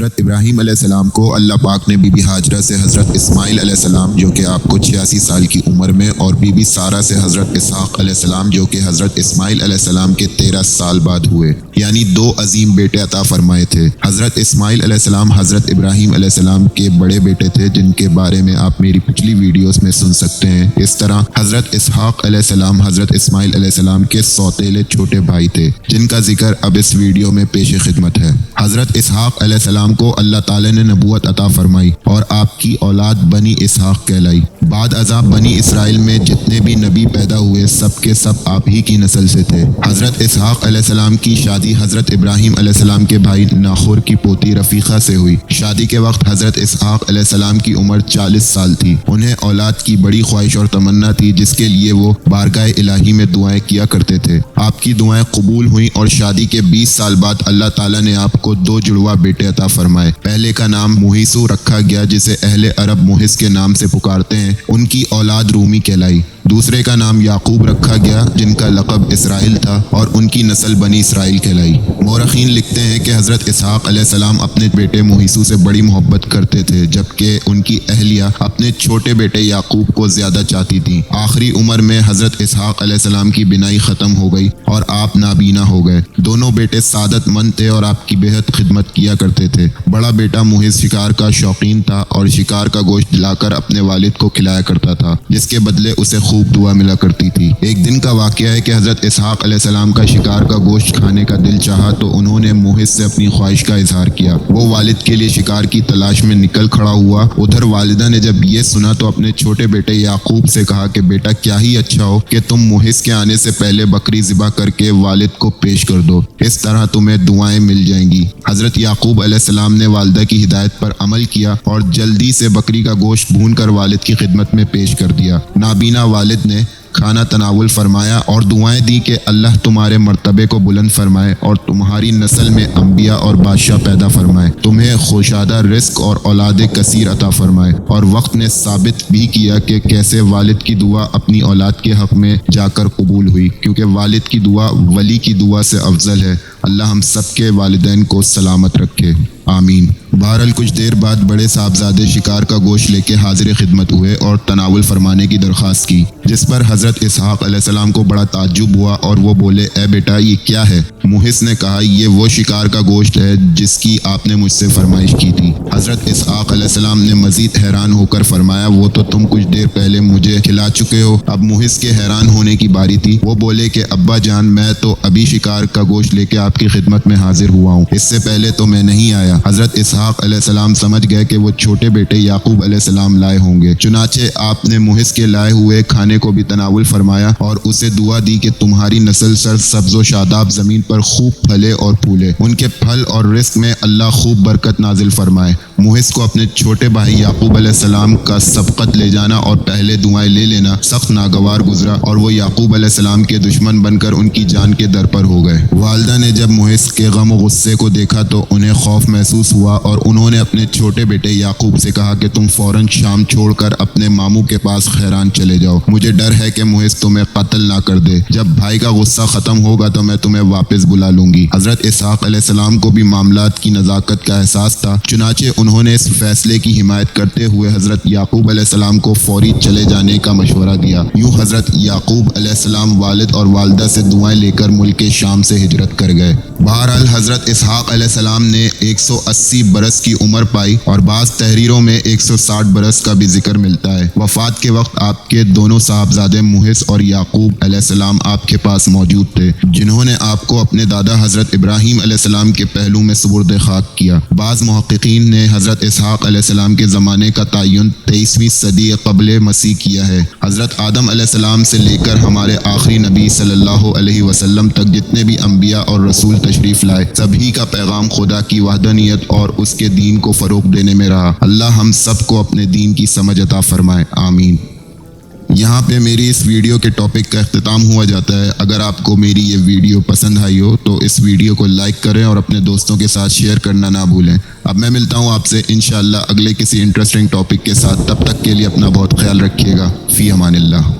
حضرت ابراہیم علیہ السلام کو اللہ پاک نے بی بی ہاجرہ سے حضرت اسماعیل علیہ السلام جو کہ آپ کو 86 سال کی عمر میں، اور بی بی سارہ سے حضرت اسحاق علیہ السلام جو کہ حضرت اسماعیل علیہ السلام کے 13 سال بعد ہوئے، یعنی 2 عظیم بیٹے عطا فرمائے تھے۔ حضرت اسماعیل علیہ السلام حضرت ابراہیم علیہ السلام کے بڑے بیٹے تھے، جن کے بارے میں آپ میری پچھلی ویڈیوز میں سن سکتے ہیں۔ اس طرح حضرت اسحاق علیہ السلام حضرت اسماعیل علیہ السلام کے سوتیلے چھوٹے بھائی تھے، جن کا ذکر اب اس ویڈیو میں پیش خدمت ہے۔ حضرت اسحاق علیہ السلام کو اللہ تعالی نے نبوت عطا فرمائی اور آپ کی اولاد بنی اسحاق کہلائی۔ بعد ازاں بنی اسرائیل میں جتنے بھی نبی پیدا ہوئے سب کے سب آپ ہی کی نسل سے تھے۔ حضرت اسحاق علیہ السلام کی شادی حضرت ابراہیم علیہ السلام کے بھائی ناخور کی پوتی رفیقہ سے ہوئی۔ شادی کے وقت حضرت اسحاق علیہ السلام کی عمر 40 سال تھی۔ انہیں اولاد کی بڑی خواہش اور تمنا تھی، جس کے لیے وہ بارگاہ الہی میں دعائیں کیا کرتے تھے۔ آپ کی دعائیں قبول ہوئیں اور شادی کے 20 سال بعد اللہ تعالیٰ نے آپ کو 2 جڑواں بیٹے عطا فرمائے۔ پہلے کا نام مہیسو رکھا گیا، جسے اہل عرب محس کے نام سے پکارتے ہیں، ان کی اولاد رومی کہلائی۔ دوسرے کا نام یعقوب رکھا گیا، جن کا لقب اسرائیل تھا، اور ان کی نسل بنی اسرائیل کہلائی۔ مورخین لکھتے ہیں کہ حضرت اسحاق علیہ السلام اپنے بیٹے مہیسو سے بڑی محبت کرتے تھے، جبکہ ان کی اہلیہ اپنے چھوٹے بیٹے یعقوب کو زیادہ چاہتی تھی۔ آخری عمر میں حضرت اسحاق علیہ السلام کی بینائی ختم ہو گئی اور آپ نابینا ہو گئے۔ دونوں بیٹے سعادت مند تھے اور آپ کی بےحد خدمت کیا کرتے تھے۔ بڑا بیٹا محس شکار کا شوقین تھا اور شکار کا گوشت لا کر اپنے والد کو کھلایا کرتا تھا، جس کے بدلے اسے خوب دعا ملا کرتی تھی۔ ایک دن کا واقعہ ہے کہ حضرت اسحاق علیہ السلام کا شکار کا گوشت کھانے کا دل چاہا تو انہوں نے محس سے اپنی خواہش کا اظہار کیا۔ وہ والد کے لیے شکار کی تلاش میں نکل کھڑا ہوا۔ ادھر والدہ نے جب یہ سنا تو اپنے چھوٹے بیٹے یعقوب سے کہا کہ بیٹا کیا ہی اچھا ہو کہ تم محس کے آنے سے پہلے بکری ذبح کر کے والد کو پیش کر دو، اس طرح تمہیں دعائیں مل جائیں گی۔ حضرت یعقوب علیہ السلام نے والدہ کی ہدایت پر عمل کیا اور جلدی سے بکری کا گوشت بھون کر والد کی خدمت میں پیش کر دیا۔ نابینا والد نے کھانا تناول فرمایا اور دعائیں دی کہ اللہ تمہارے مرتبے کو بلند فرمائے اور تمہاری نسل میں انبیاء اور بادشاہ پیدا فرمائے، تمہیں خوشادہ رزق اور اولاد کثیر عطا فرمائے۔ اور وقت نے ثابت بھی کیا کہ کیسے والد کی دعا اپنی اولاد کے حق میں جا کر قبول ہوئی، کیونکہ والد کی دعا ولی کی دعا سے افضل ہے۔ اللہ ہم سب کے والدین کو سلامت رکھے، آمین۔ بہرحال کچھ دیر بعد بڑے صاحبزادے شکار کا گوشت لے کے حاضر خدمت ہوئے اور تناول فرمانے کی درخواست کی، جس پر حضرت اسحاق علیہ السلام کو بڑا تعجب ہوا اور وہ بولے اے بیٹا یہ کیا ہے؟ محس نے کہا یہ وہ شکار کا گوشت ہے جس کی آپ نے مجھ سے فرمائش کی تھی۔ حضرت اسحاق علیہ السلام نے مزید حیران ہو کر فرمایا وہ تو تم کچھ دیر پہلے مجھے کھلا چکے ہو۔ اب محس کے حیران ہونے کی باری تھی۔ وہ بولے کہ ابا جان میں تو ابھی شکار کا گوشت لے کے آپ کی خدمت میں حاضر ہوا ہوں، اس سے پہلے تو میں نہیں آیا۔ حضرت اسحاق علیہ السلام سمجھ گئے کہ وہ چھوٹے بیٹے یعقوب علیہ السلام لائے ہوں گے، چنانچہ آپ نے محس کے لائے ہوئے کھانے کو بھی تناول فرمایا اور اسے دعا دی کہ تمہاری نسل سر سبز و شاداب زمین پر خوب پھلے اور پھولے، ان کے پھل اور رزق میں اللہ خوب برکت نازل فرمائے۔ محس کو اپنے چھوٹے بھائی یعقوب علیہ السلام کا سبقت لے جانا اور پہلے دعائیں لے لینا سخت ناگوار گزرا اور وہ یعقوب علیہ السلام کے دشمن بن کر ان کی جان کے در پر ہو گئے۔ والدہ نے جب محس کے غم و غصے کو دیکھا تو انہیں خوف محسوس ہوا اور انہوں نے اپنے چھوٹے بیٹے یعقوب سے کہا کہ تم فوراً شام چھوڑ کر اپنے ماموں کے پاس خیران چلے جاؤ، مجھے ڈر ہے کہ محس تمہیں قتل نہ کر دے۔ جب بھائی کا غصہ ختم ہوگا تو میں تمہیں واپس بلا لوں گی۔ حضرت اسحاق علیہ السلام کو بھی معاملات کی نزاکت کا احساس تھا، چنانچہ انہوں نے اس فیصلے کی حمایت کرتے ہوئے حضرت یعقوب علیہ السلام کو فوری چلے جانے کا مشورہ دیا۔ یوں حضرت یعقوب علیہ السلام والد اور والدہ سے دعائیں لے کر ملک شام سے ہجرت کر گئے۔ بہرحال حضرت اسحاق علیہ السلام نے 180 برس کی عمر پائی اور بعض تحریروں میں 160 برس کا بھی ذکر ملتا ہے۔ وفات کے وقت آپ کے دونوں صاحبزادے محس اور یعقوب علیہ السلام آپ کے پاس موجود تھے، جنہوں نے آپ کو اپنے دادا حضرت ابراہیم علیہ السلام کے پہلو میں سپرد خاک کیا۔ بعض محققین نے حضرت اسحاق علیہ السلام کے زمانے کا تعین 23ویں صدی قبل مسیح کیا ہے۔ حضرت آدم علیہ السلام سے لے کر ہمارے آخری نبی صلی اللہ علیہ وسلم تک جتنے بھی انبیاء اور رسول تشریف لائے سبھی کا پیغام خدا کی وحدانیت اور اس کے دین کو فروغ دینے میں رہا۔ اللہ ہم سب کو اپنے دین کی سمجھ عطا فرمائے، آمین۔ یہاں پہ میری اس ویڈیو کے ٹاپک کا اختتام ہوا جاتا ہے۔ اگر آپ کو میری یہ ویڈیو پسند آئی ہو تو اس ویڈیو کو لائک کریں اور اپنے دوستوں کے ساتھ شیئر کرنا نہ بھولیں۔ اب میں ملتا ہوں آپ سے انشاءاللہ اگلے کسی انٹرسٹنگ ٹاپک کے ساتھ، تب تک کے لیے اپنا بہت خیال رکھیے گا۔ فی امان اللہ۔